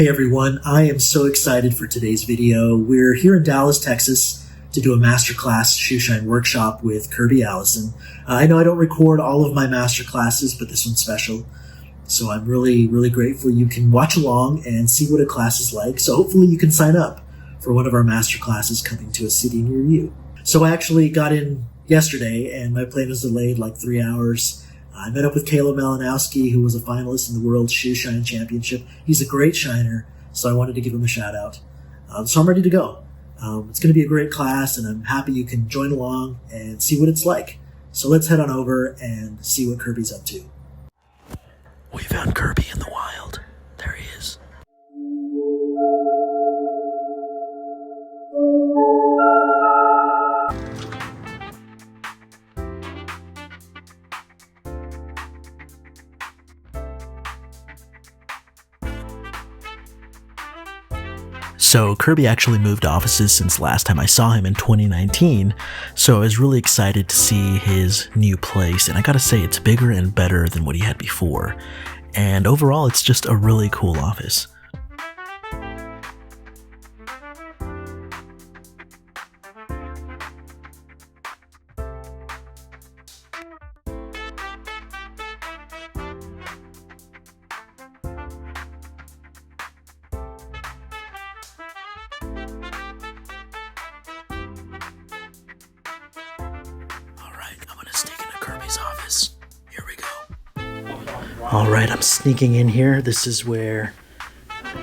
Hey everyone, I am so excited for today's video. We're here in Dallas, Texas to do a masterclass shoe shine workshop with Kirby Allison. I know I don't record all of my master classes, but this one's special. So I'm really grateful you can watch along and see what a class is like. So hopefully you can sign up for one of our master classes coming to a city near you. So I actually got in yesterday and my plane was delayed like 3 hours. I met up with Caleb Malinowski, who was a finalist in the World Shoe Shine Championship. He's a great shiner, so I wanted to give him a shout out. So I'm ready to go. It's going to be a great class, and I'm happy you can join along and see what it's like. So let's head on over and see what Kirby's up to. We found Kirby in the wild. There he is. So Kirby actually moved offices since last time I saw him in 2019, so I was really excited to see his new place, and I gotta say it's bigger and better than what he had before, and overall it's just a really cool office. Kirby's office. Here we go. Alright, I'm sneaking in here. This is where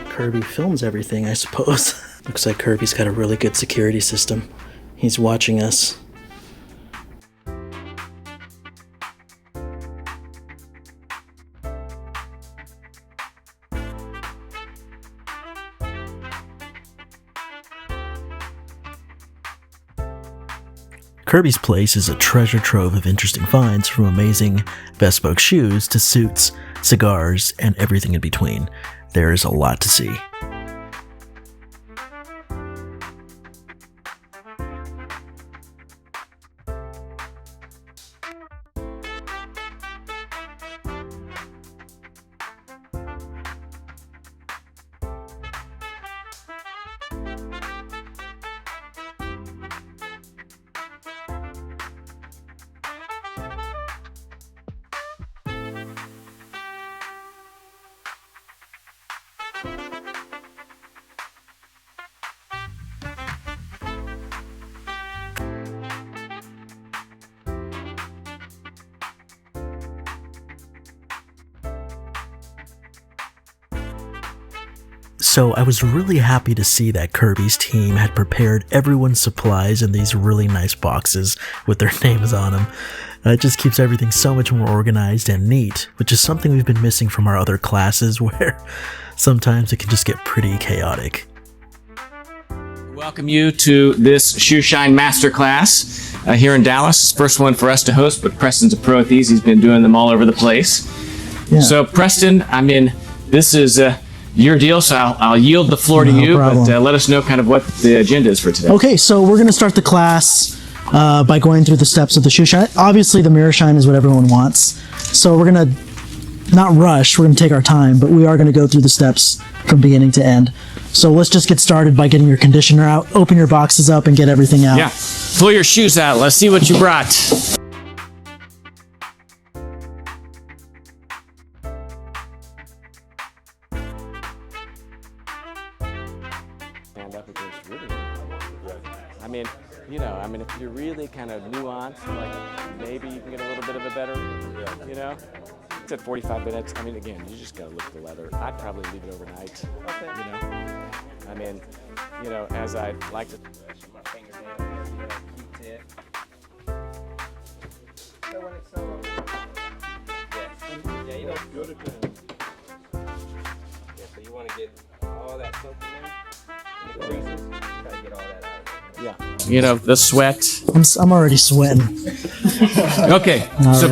Kirby films everything, I suppose. Looks like Kirby's got a really good security system. He's watching us. Kirby's place is a treasure trove of interesting finds, from amazing bespoke shoes to suits, cigars, and everything in between. There is a lot to see. So I was really happy to see that Kirby's team had prepared everyone's supplies in these really nice boxes with their names on them. It just keeps everything so much more organized and neat, which is something we've been missing from our other classes, where sometimes it can just get pretty chaotic. Welcome you to this Shoe Shine Masterclass here in Dallas. It's the first one for us to host, but Preston's a pro at these. He's been doing them all over the place. Yeah. So Preston, I mean, this is your deal, so I'll yield the floor to you, but let us know kind of what the agenda is for today. Okay, so we're going to start the class by going through the steps of the shoe shine. Obviously, the mirror shine is what everyone wants, so we're going to not rush, we're going to take our time, but we are going to go through the steps from beginning to end. So let's just get started by getting your conditioner out, open your boxes up, and get everything out. Yeah, pull your shoes out. Let's see what you brought. I mean, if you're really kind of nuanced, like maybe you can get a little bit of a better, you know? It's at 45 minutes. I mean, again, you just gotta look at the leather. I'd probably leave it overnight, you know? I mean, you know, as I like to... Yeah, you don't go to the... Yeah, so you want to get all that soap in there, in the creases, you gotta get all that out. Yeah, you know, the sweat. I'm already sweating. Okay.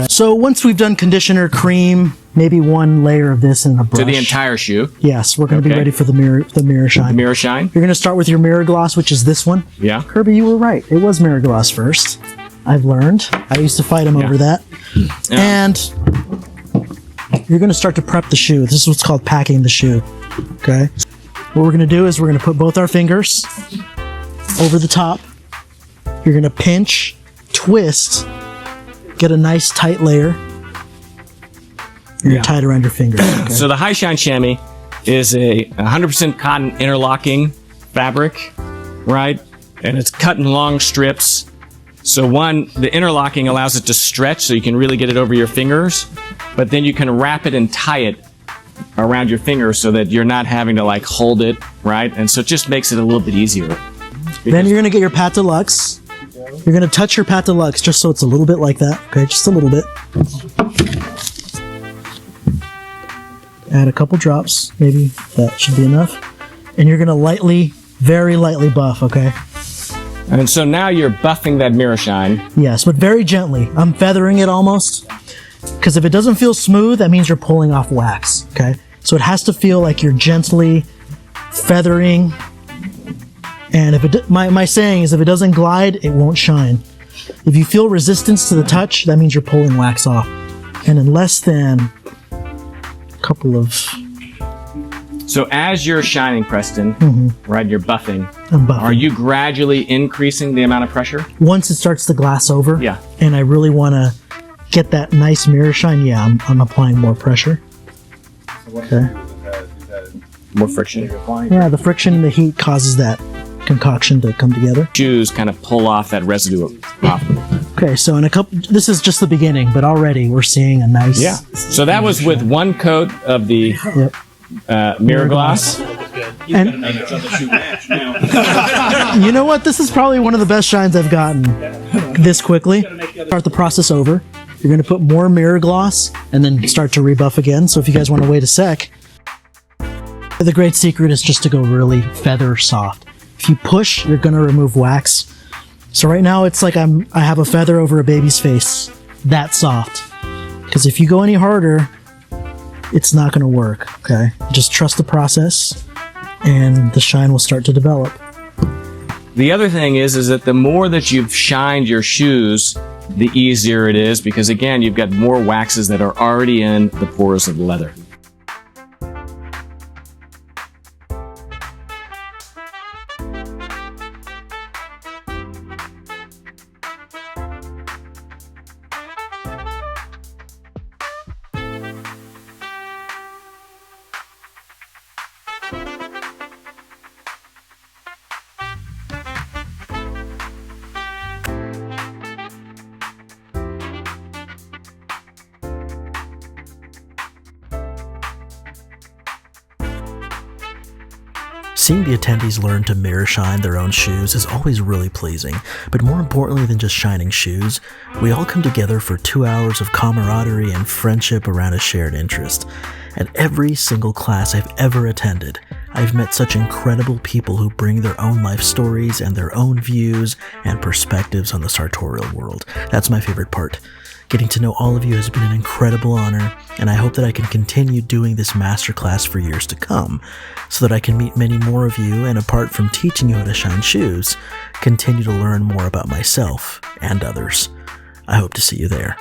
So once we've done conditioner, cream, maybe one layer of this in a brush. To the entire shoe. Yes, we're going to be ready for the mirror shine. The mirror shine. You're going to start with your mirror gloss, which is this one. Yeah. Kirby, you were right. It was mirror gloss first. I've learned. I used to fight him over that. Yeah. And you're going to start to prep the shoe. This is what's called packing the shoe. Okay. What we're going to do is we're going to put both our fingers over the top. You're going to pinch, twist, get a nice tight layer. You're going to tie it around your finger. Okay? So the high shine chamois is a 100% cotton interlocking fabric, right? And it's cut in long strips. So the interlocking allows it to stretch so you can really get it over your fingers, but then you can wrap it and tie it around your fingers so that you're not having to like hold it, right? And so it just makes it a little bit easier. Then you're going to get your pat de luxe. You're going to touch your pat de luxe just so it's a little bit like that. Okay, just a little bit. Add a couple drops, maybe that should be enough. And you're going to lightly, very lightly buff, okay? And so now you're buffing that mirror shine. Yes, but very gently. I'm feathering it almost. Because if it doesn't feel smooth, that means you're pulling off wax, okay? So it has to feel like you're gently feathering. And if my saying is if it doesn't glide, it won't shine. If you feel resistance to the touch, that means you're pulling wax off. And in less than couple of... So as you're shining, Preston, right, you're buffing. I'm buffing. Are you gradually increasing the amount of pressure? Once it starts to glass over, Yeah. and I really want to get that nice mirror shine, yeah, I'm applying more pressure. Okay. More friction. Yeah, the friction and the heat causes that concoction to come together. Shoes kind of pull off that residue off. Okay, so in a couple, this is just the beginning, but already we're seeing a nice... Yeah. So that was with one coat of the mirror gloss. And you know what? This is probably one of the best shines I've gotten this quickly. Start the process over. You're going to put more mirror gloss and then start to rebuff again. So if you guys want to wait a sec, the great secret is just to go really feather soft. If you push, you're going to remove wax. So right now it's like I have a feather over a baby's face. That soft. Because if you go any harder, it's not going to work, okay? Just trust the process, and the shine will start to develop. The other thing is that the more that you've shined your shoes, the easier it is, because again, you've got more waxes that are already in the pores of the leather. Seeing the attendees learn to mirror shine their own shoes is always really pleasing, but more importantly than just shining shoes, we all come together for 2 hours of camaraderie and friendship around a shared interest. At every single class I've ever attended, I've met such incredible people who bring their own life stories and their own views and perspectives on the sartorial world. That's my favorite part. Getting to know all of you has been an incredible honor, and I hope that I can continue doing this masterclass for years to come, so that I can meet many more of you, and apart from teaching you how to shine shoes, continue to learn more about myself and others. I hope to see you there.